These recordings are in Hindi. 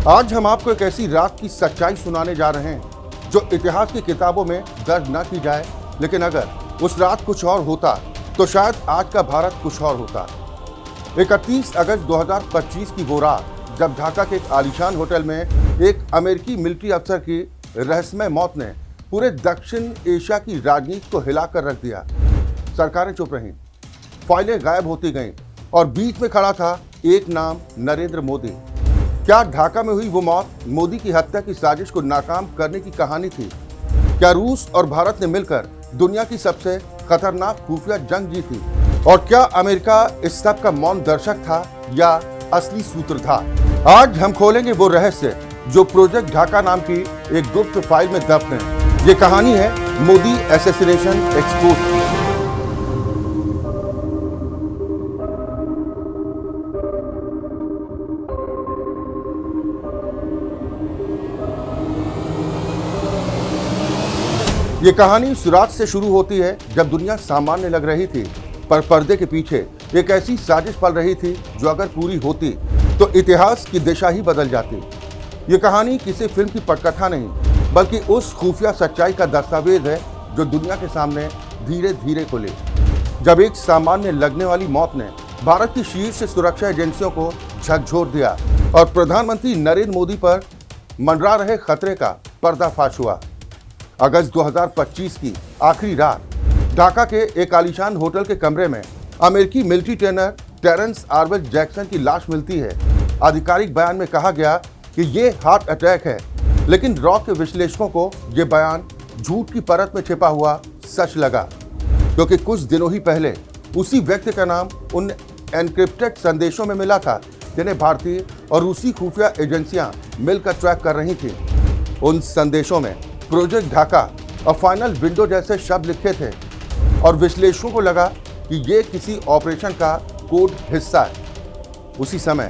आज हम आपको एक ऐसी रात की सच्चाई सुनाने जा रहे हैं जो इतिहास की किताबों में दर्ज न की जाए, लेकिन अगर उस रात कुछ और होता तो शायद आज का भारत कुछ और होता। 31 अगस्त 2025 की वो रात जब ढाका के एक आलीशान होटल में एक अमेरिकी मिलिट्री अफसर की रहस्यमय मौत ने पूरे दक्षिण एशिया की राजनीति को हिलाकर रख दिया। सरकारें चुप रहीं, फाइलें गायब होती गईं और बीच में खड़ा था एक नाम, नरेंद्र मोदी। क्या ढाका में हुई वो मौत मोदी की हत्या की साजिश को नाकाम करने की कहानी थी? क्या रूस और भारत ने मिलकर दुनिया की सबसे खतरनाक खुफिया जंग जीती? और क्या अमेरिका इस सब का मौन दर्शक था या असली सूत्रधार? आज हम खोलेंगे वो रहस्य जो प्रोजेक्ट ढाका नाम की एक गुप्त फाइल में दफन है। ये कहानी है मोदी असैसिनेशन एक्सपोज की। ये कहानी उस रात से शुरू होती है जब दुनिया सामान्य लग रही थी, पर पर्दे के पीछे एक ऐसी साजिश पल रही थी जो अगर पूरी होती तो इतिहास की दिशा ही बदल जाती। ये कहानी किसी फिल्म की पटकथा नहीं, बल्कि उस खुफिया सच्चाई का दस्तावेज है जो दुनिया के सामने धीरे धीरे खुली। जब एक सामान्य लगने वाली मौत ने भारत की शीर्ष सुरक्षा एजेंसियों को झकझोर दिया और प्रधानमंत्री नरेंद्र मोदी पर मंडरा रहे खतरे का पर्दाफाश हुआ। अगस्त 2025 की आखिरी रात ढाका के एक आलीशान होटल के कमरे में अमेरिकी मिलिट्री ट्रेनर टेरेंस आर्वेल जैक्सन की लाश मिलती है। आधिकारिक बयान में कहा गया कि ये हार्ट अटैक है, लेकिन रॉ के विश्लेषकों को ये बयान झूठ की परत में छिपा हुआ सच लगा, क्योंकि कुछ दिनों ही पहले उसी व्यक्ति का नाम उन एनक्रिप्टेड संदेशों में मिला था जिन्हें भारतीय और रूसी खुफिया एजेंसियां मिलकर ट्रैक कर रही थी। उन संदेशों में प्रोजेक्ट ढाका और फाइनल विंडो जैसे शब्द लिखे थे और विश्लेषकों को लगा कि ये किसी ऑपरेशन का कोड हिस्सा है। उसी समय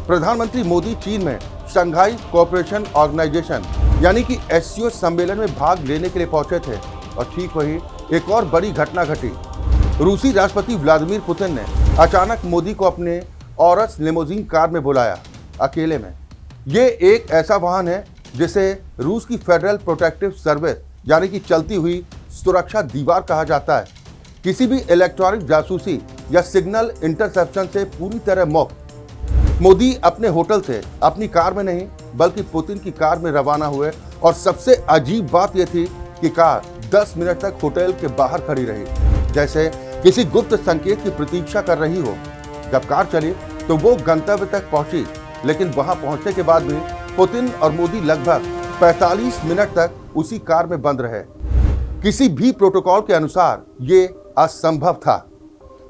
प्रधानमंत्री मोदी चीन में शंघाई कोऑपरेशन ऑर्गेनाइजेशन यानी कि एससीओ सम्मेलन में भाग लेने के लिए पहुंचे थे और ठीक वही एक और बड़ी घटना घटी। रूसी राष्ट्रपति व्लादिमीर पुतिन ने अचानक मोदी को अपने ऑरस लिमोजीन कार में बुलाया, अकेले में। ये एक ऐसा वाहन है जिसे रूस की फेडरल प्रोटेक्टिव सर्विस यानी कि चलती हुई सुरक्षा दीवार कहा जाता है। किसी भी इलेक्ट्रॉनिक जासूसी या सिग्नल इंटरसेप्शन से पूरी तरह मुक्त। मोदी अपने होटल से अपनी कार में नहीं बल्कि पुतिन की कार में रवाना हुए और सबसे अजीब बात यह थी कि कार 10 मिनट तक होटल के बाहर खड़ी रही, जैसे किसी गुप्त संकेत की प्रतीक्षा कर रही हो। जब कार चली तो वो गंतव्य तक पहुंची, लेकिन वहां पहुंचने के बाद भी पुतिन और मोदी लगभग 45 मिनट तक उसी कार में बंद रहे। किसी भी प्रोटोकॉल के अनुसार ये असंभव था।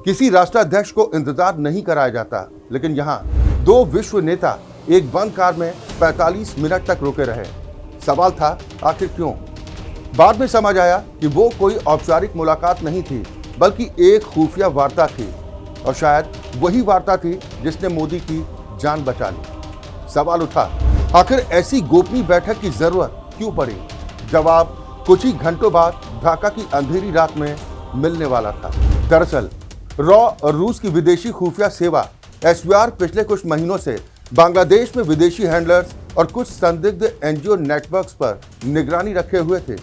किसी राष्ट्राध्यक्ष को इंतजार नहीं कराया जाता, लेकिन यहाँ दो विश्व नेता एक बंद कार में 45 मिनट तक रुके रहे। सवाल था, आखिर क्यों? बाद में समझ आया कि वो कोई औपचारिक मुलाकात नहीं थी, बल्कि एक खुफिया वार्ता थी, और शायद वही वार्ता थी जिसने मोदी की जान बचा ली। सवाल उठा, आखिर ऐसी गोपनीय बैठक की जरूरत क्यों पड़ी? जवाब कुछ ही घंटों बाद ढाका की अंधेरी रात में मिलने वाला था। दरअसल रॉ और रूस की विदेशी खुफिया सेवा एसवीआर पिछले कुछ महीनों से बांग्लादेश में विदेशी हैंडलर्स और कुछ संदिग्ध एनजीओ नेटवर्क्स पर निगरानी रखे हुए थे।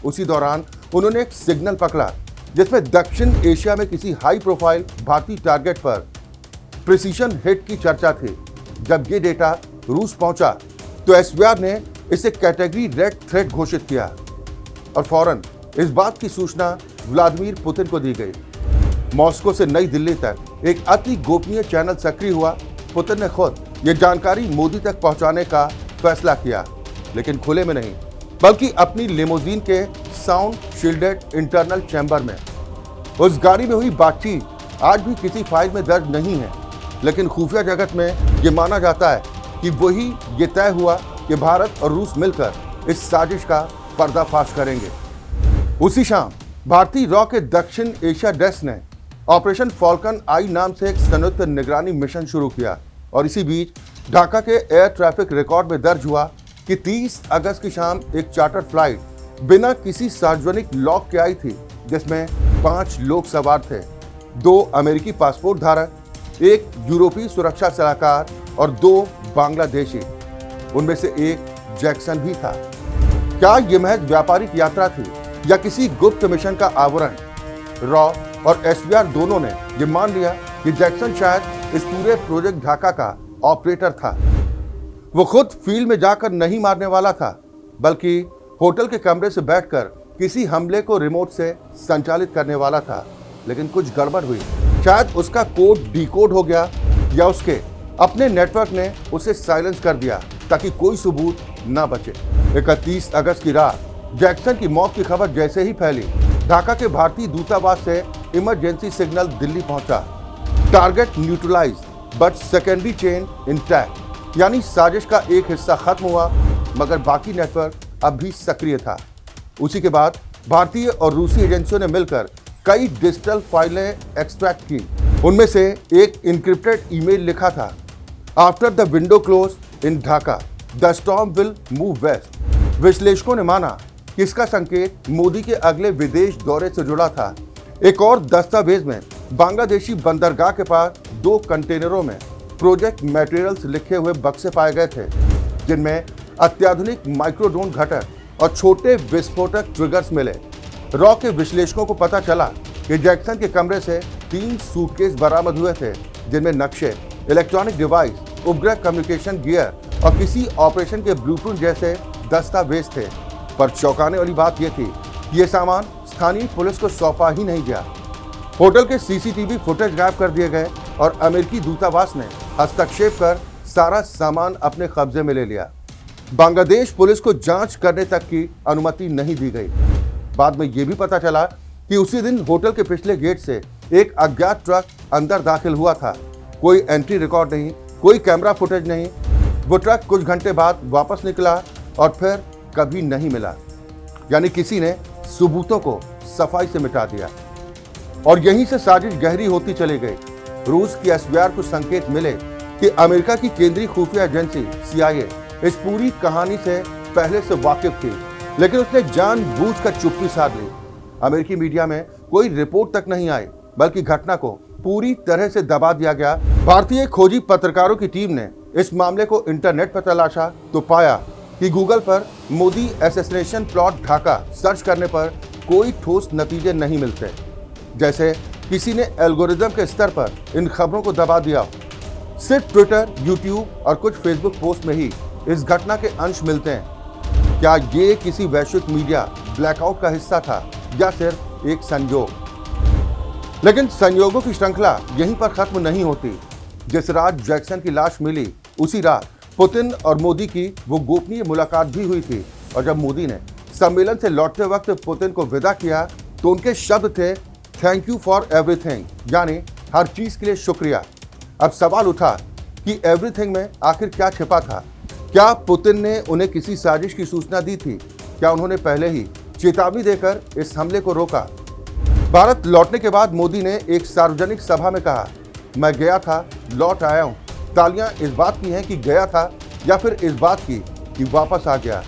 उसी दौरान उन्होंने एक सिग्नल पकड़ा जिसमें दक्षिण एशिया में किसी हाई प्रोफाइल भारतीय टारगेट पर प्रिसीशन हिट की चर्चा थी। जब ये डेटा रूस पहुंचा तो एसवीआर ने इसे कैटेगरी रेड थ्रेट घोषित किया और फौरन इस बात की सूचना व्लादिमीर पुतिन को दी गई। मॉस्को से नई दिल्ली तक एक अति गोपनीय चैनल सक्रिय हुआ। पुतिन ने खुद ये जानकारी मोदी तक पहुंचाने का फैसला किया, लेकिन खुले में नहीं बल्कि अपनी लिमोजीन के साउंड शील्डेड इंटरनल चैम्बर में। उस गाड़ी में हुई बातचीत आज भी किसी फाइल में दर्ज नहीं है, लेकिन खुफिया जगत में ये माना जाता है कि वही ये तय हुआ कि भारत और रूस मिलकर इस साजिश का पर्दाफाश करेंगे। उसी शाम भारतीय रॉ के दक्षिण एशिया डेस्क ने ऑपरेशन फॉल्कन आई नाम से एक संयुक्त निगरानी मिशन शुरू किया और इसी बीच ढाका के एयर ट्रैफिक रिकॉर्ड में दर्ज हुआ कि 30 अगस्त की शाम एक चार्टर फ्लाइट बिना किसी सार्वजनिक लॉक के आई थी, जिसमें 5 लोग सवार थे, 2 अमेरिकी पासपोर्ट धारक, एक यूरोपीय सुरक्षा सलाहकार और 2 बांग्लादेशी। उनमें से एक जैक्सन भी था। क्या ये महज व्यापारिक यात्रा थी या किसी गुप्त मिशन का आवरण? रॉ और एसबीआर दोनों ने ये मान लिया कि जैक्सन शायद इस पूरे प्रोजेक्ट ढाका का ऑपरेटर था। वो खुद फील्ड में जाकर नहीं मारने वाला था, बल्कि होटल के कमरे से बैठकर किसी हमले को रिमोट से संचालित करने वाला था। लेकिन कुछ गड़बड़ हुई। शायद उसका कोड डिकोड हो गया या उसके अपने नेटवर्क ने उसे साइलेंस कर दिया ताकि कोई सबूत ना बचे। 31 अगस्त की रात जैक्सन की मौत की खबर जैसे ही फैली, ढाका के भारतीय दूतावास से इमरजेंसी सिग्नल दिल्ली पहुंचा। Target neutralise but secondary chain intact, यानी साजिश का एक हिस्सा खत्म हुआ मगर बाकी नेटवर्क अब भी सक्रिय था। उसी के बाद भारतीय और रूसी एजेंसियों ने मिलकर कई डिजिटल फाइलें एक्सट्रैक्ट की। उनमें से एक इनक्रिप्टेड ईमेल लिखा था, after the window close in Dhaka the storm will move west. विश्लेषकों ने माना कि इसका संकेत मोदी के अगले विदेश दौरे से जुड़ा था। एक और दस्तावेज में बांग्लादेशी बंदरगाह के पास 2 कंटेनरों में प्रोजेक्ट मटेरियल्स लिखे हुए बक्से पाए गए थे, जिनमें अत्याधुनिक माइक्रोड्रोन घटक और छोटे विस्फोटक ट्रिगर्स मिले। रॉ के विश्लेषकों को पता चला कि जैक्सन के कमरे से 3 सूटकेस बरामद हुए थे, जिनमें नक्शे, इलेक्ट्रॉनिक डिवाइस, उपग्रह कम्युनिकेशन गियर और किसी ऑपरेशन के ब्लूप्रिंट जैसे दस्तावेज थे। पर चौंकाने वाली बात यह थी कि यह सामान स्थानीय पुलिस को सौंपा ही नहीं गया। होटल के सीसीटीवी फुटेज गायब कर दिए गए और अमेरिकी दूतावास ने हस्तक्षेप कर सारा सामान अपने कब्जे में ले लिया। बांग्लादेश पुलिस को जांच करने तक की अनुमति नहीं दी गई। बाद में यह भी पता चला कि उसी दिन होटल के पिछले गेट से एक अज्ञात ट्रक अंदर दाखिल हुआ था। कोई एंट्री रिकॉर्ड नहीं, कोई कैमरा फुटेज नहीं। वो ट्रक कुछ घंटे बाद वापस निकला और फिर कभी नहीं मिला। यानी किसी ने सबूतों को सफाई से मिटा दिया। और यहीं से साजिश गहरी होती चली गई। रूस की एसबीआर को संकेत मिले कि अमेरिका की केंद्रीय खुफिया एजेंसी CIA इस पूरी कहानी से पहले से वाकिफ थी, लेकिन उसने जानबूझकर चुप्पी साध ली। अमेरिकी मीडिया में कोई रिपोर्ट तक नहीं आई, बल्कि घटना को पूरी तरह से दबा दिया गया। भारतीय खोजी पत्रकारों की टीम ने इस मामले को इंटरनेट पर तलाशा तो पाया कि गूगल पर Modi assassination plot Dhaka search करने पर कोई ठोस नतीजे नहीं मिलते, जैसे किसी ने एल्गोरिदम के स्तर पर इन खबरों को दबा दिया। सिर्फ ट्विटर, यूट्यूब और कुछ फेसबुक पोस्ट में ही इस घटना के अंश मिलते हैं। क्या ये किसी वैश्विक मीडिया ब्लैकआउट का हिस्सा था या सिर्फ एक संयोग? लेकिन संयोगों की श्रृंखला यहीं पर खत्म नहीं होती। जिस रात जैक्सन की लाश मिली, उसी रात पुतिन और मोदी की वो गोपनीय मुलाकात भी हुई थी। और जब मोदी ने सम्मेलन से लौटते वक्त पुतिन को विदा किया तो उनके शब्द थे, थैंक यू फॉर एवरीथिंग, यानी हर चीज के लिए शुक्रिया। अब सवाल उठा कि एवरीथिंग में आखिर क्या छिपा था? क्या पुतिन ने उन्हें किसी साजिश की सूचना दी थी? क्या उन्होंने पहले ही चेतावनी देकर इस हमले को रोका? भारत लौटने के बाद मोदी ने एक सार्वजनिक सभा में कहा, मैं गया था, लौट आया हूं। तालियां इस बात की हैं कि गया था या फिर इस बात की कि वापस आ गया।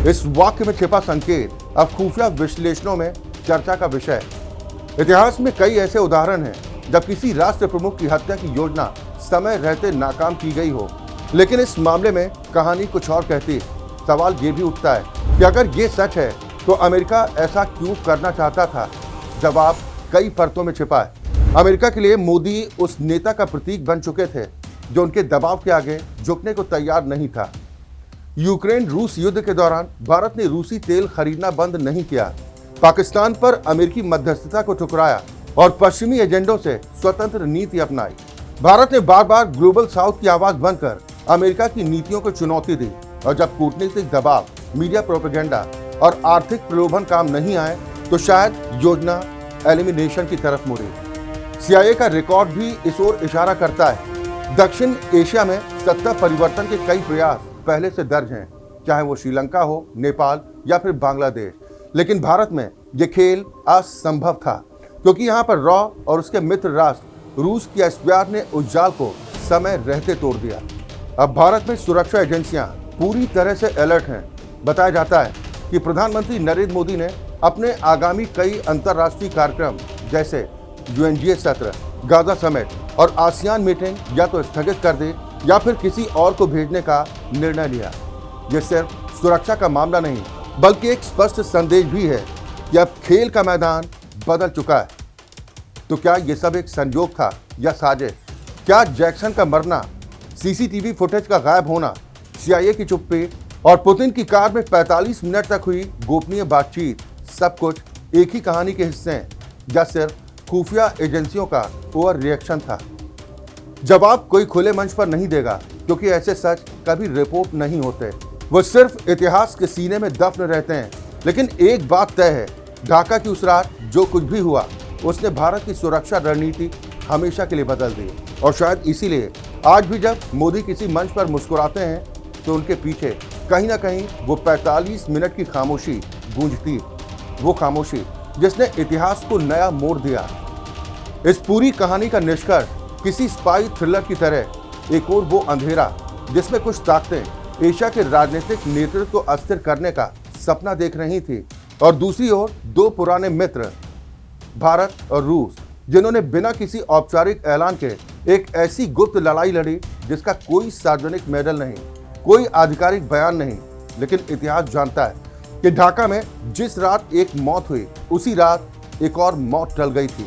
इस वाक्य में छिपा संकेत अब खुफिया विश्लेषणों में चर्चा का विषय है। इतिहास में कई ऐसे उदाहरण हैं जब किसी राष्ट्र प्रमुख की हत्या की योजना समय रहते नाकाम की गई हो, लेकिन इस मामले में कहानी कुछ और कहती है। सवाल ये भी उठता है कि अगर ये सच है तो अमेरिका ऐसा क्यों करना चाहता था? जवाब कई परतों में छिपा है। अमेरिका के लिए मोदी उस नेता का प्रतीक बन चुके थे जो उनके दबाव के आगे झुकने को तैयार नहीं था। यूक्रेन रूस युद्ध के दौरान भारत ने रूसी तेल खरीदना बंद नहीं किया, पाकिस्तान पर अमेरिकी मध्यस्थता को ठुकराया और पश्चिमी एजेंडों से स्वतंत्र नीति अपनाई। भारत ने बार बार ग्लोबल साउथ की आवाज बनकर अमेरिका की नीतियों को चुनौती दी। और जब कूटनीतिक दबाव, मीडिया प्रोपेगेंडा और आर्थिक प्रलोभन काम नहीं आए तो शायद योजना एलिमिनेशन की तरफ मुड़ी। CIA का रिकॉर्ड भी इस ओर इशारा करता है। दक्षिण एशिया में सत्ता परिवर्तन के कई प्रयास पहले से दर्ज हैं, चाहे वो श्रीलंका हो, नेपाल या फिर बांग्लादेश। लेकिन भारत में ये खेल असंभव था, क्योंकि यहाँ पर रॉ और उसके मित्र राष्ट्र रूस की एसबीआर ने उस जाल को समय रहते तोड़ दिया। अब भारत में सुरक्षा एजेंसियां पूरी तरह से अलर्ट हैं। बताया जाता है कि प्रधानमंत्री नरेंद्र मोदी ने अपने आगामी कई अंतर्राष्ट्रीय कार्यक्रम जैसे UNGA सत्र, गाजा समिट और आसियान मीटिंग या तो स्थगित कर दे या फिर किसी और को भेजने का निर्णय लिया। ये सिर्फ सुरक्षा का मामला नहीं बल्कि एक स्पष्ट संदेश भी है कि अब खेल का मैदान बदल चुका है। तो क्या ये सब एक संयोग था या साजिश? क्या जैक्सन का मरना, सीसीटीवी फुटेज का गायब होना, CIA की चुप्पी और पुतिन की कार में 45 मिनट तक हुई गोपनीय बातचीत सब कुछ एक ही कहानी के हिस्से हैं या सिर्फ खुफिया एजेंसियों का ओवर रिएक्शन था? जवाब कोई खुले मंच पर नहीं देगा क्योंकि ऐसे सच कभी रिपोर्ट नहीं होते, वो सिर्फ इतिहास के सीने में दफन रहते हैं। लेकिन एक बात तय है, ढाका की उस रात जो कुछ भी हुआ उसने भारत की सुरक्षा रणनीति हमेशा के लिए बदल दी। और शायद इसीलिए आज भी जब मोदी किसी मंच पर मुस्कुराते हैं तो उनके पीछे कहीं ना कहीं वो 45 मिनट की खामोशी गूंजती, वो खामोशी जिसने इतिहास को नया मोड़ दिया। इस पूरी कहानी का निष्कर्ष किसी स्पाई थ्रिलर की तरह एक और वो अंधेरा जिसमें कुछ ताकतें एशिया के राजनीतिक नेतृत्व को अस्थिर करने का सपना देख रही थी और दूसरी ओर दो पुराने मित्र भारत और रूस जिन्होंने बिना किसी औपचारिक ऐलान के एक ऐसी गुप्त लड़ाई लड़ी जिसका कोई सार्वजनिक मेडल नहीं, कोई आधिकारिक बयान नहीं, लेकिन इतिहास जानता है कि ढाका में जिस रात एक मौत हुई उसी रात एक और मौत टल गई थी।